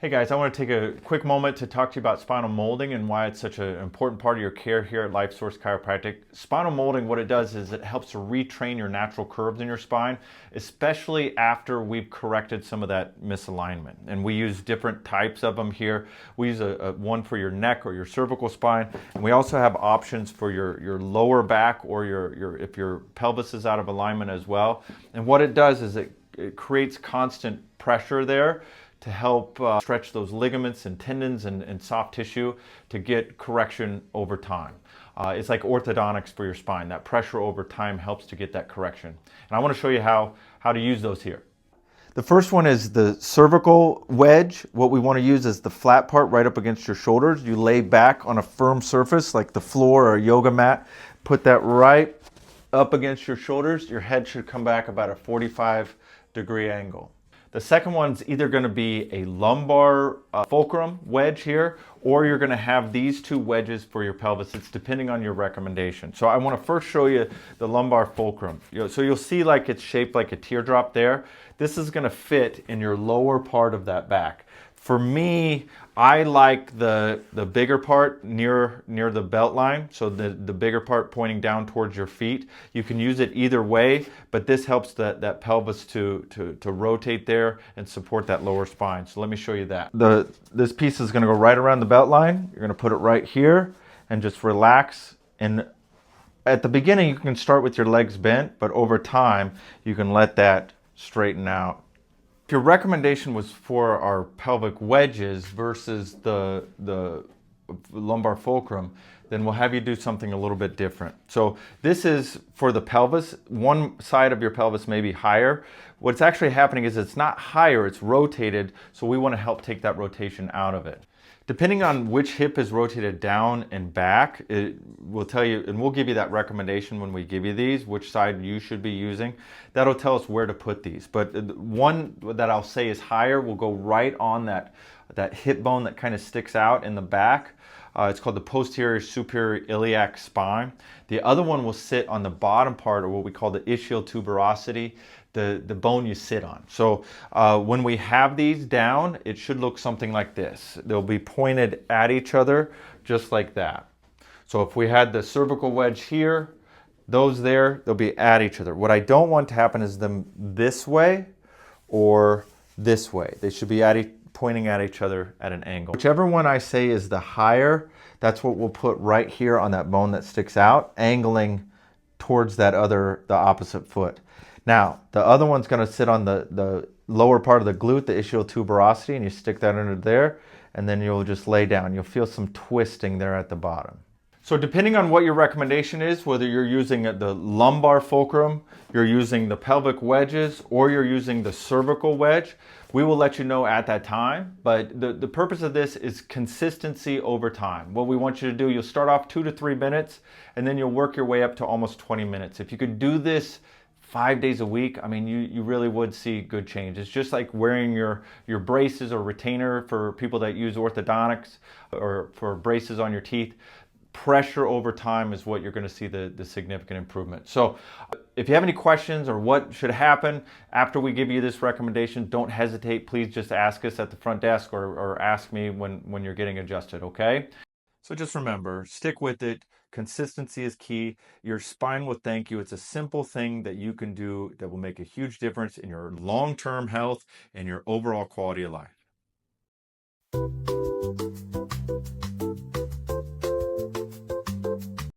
Hey guys, I want to take a quick moment to talk to you about spinal molding and why it's such an important part of your care here at Life Source Chiropractic. Spinal molding, what it does is it helps to retrain your natural curves in your spine, especially after we've corrected some of that misalignment. And we use different types of them here. We use one for your neck or your cervical spine, and we also have options for your lower back or if your pelvis is out of alignment as well. And what it does is it creates constant pressure there to help stretch those ligaments and tendons and soft tissue to get correction over time. It's like orthodontics for your spine. That pressure over time helps to get that correction. And I want to show you how to use those here. The first one is the cervical wedge. What we want to use is the flat part right up against your shoulders. You lay back on a firm surface like the floor or a yoga mat. Put that right up against your shoulders. Your head should come back about a 45-degree angle. The second one's either going to be a lumbar fulcrum wedge here, or you're going to have these two wedges for your pelvis. It's depending on your recommendation. So I want to first show you the lumbar fulcrum. So you'll see like it's shaped like a teardrop there. This is going to fit in your lower part of that back. For me, I like the bigger part near the belt line, so the bigger part pointing down towards your feet. You can use it either way, but this helps that pelvis to rotate there and support that lower spine. So let me show you that. This piece is going to go right around the belt line. You're going to put it right here and just relax. And at the beginning, you can start with your legs bent, but over time, you can let that straighten out. If your recommendation was for our pelvic wedges versus the lumbar fulcrum, then we'll have you do something a little bit different. So this is for the pelvis. One side of your pelvis may be higher. What's actually happening is it's not higher, it's rotated, so we want to help take that rotation out of it. Depending on which hip is rotated down and back, it will tell you, and we'll give you that recommendation when we give you these, which side you should be using. That'll tell us where to put these. But one that I'll say is higher will go right on that hip bone that kind of sticks out in the back. It's called the posterior superior iliac spine. The other one will sit on the bottom part, or what we call the ischial tuberosity, the bone you sit on. So when we have these down, it should look something like this. They'll be pointed at each other, just like that. So if we had the cervical wedge here, those there, they'll be at each other. What I don't want to happen is them this way or this way. They should be pointing at each other at an angle. Whichever one I say is the higher, that's what we'll put right here on that bone that sticks out, angling towards the opposite foot. Now, the other one's going to sit on the lower part of the glute, the ischial tuberosity, and you stick that under there, and then you'll just lay down. You'll feel some twisting there at the bottom. So depending on what your recommendation is, whether you're using the lumbar fulcrum, you're using the pelvic wedges, or you're using the cervical wedge, we will let you know at that time. But the purpose of this is consistency over time. What we want you to do, you'll start off 2 to 3 minutes, and then you'll work your way up to almost 20 minutes. If you could do this 5 days a week, I mean, you really would see good change. It's just like wearing your braces or retainer for people that use orthodontics or for braces on your teeth. Pressure over time is what you're going to see the significant improvement. So if you have any questions or what should happen after we give you this recommendation, don't hesitate. Please just ask us at the front desk or ask me when you're getting adjusted, okay? So just remember, stick with it. Consistency is key. Your spine will thank you. It's a simple thing that you can do that will make a huge difference in your long-term health and your overall quality of life.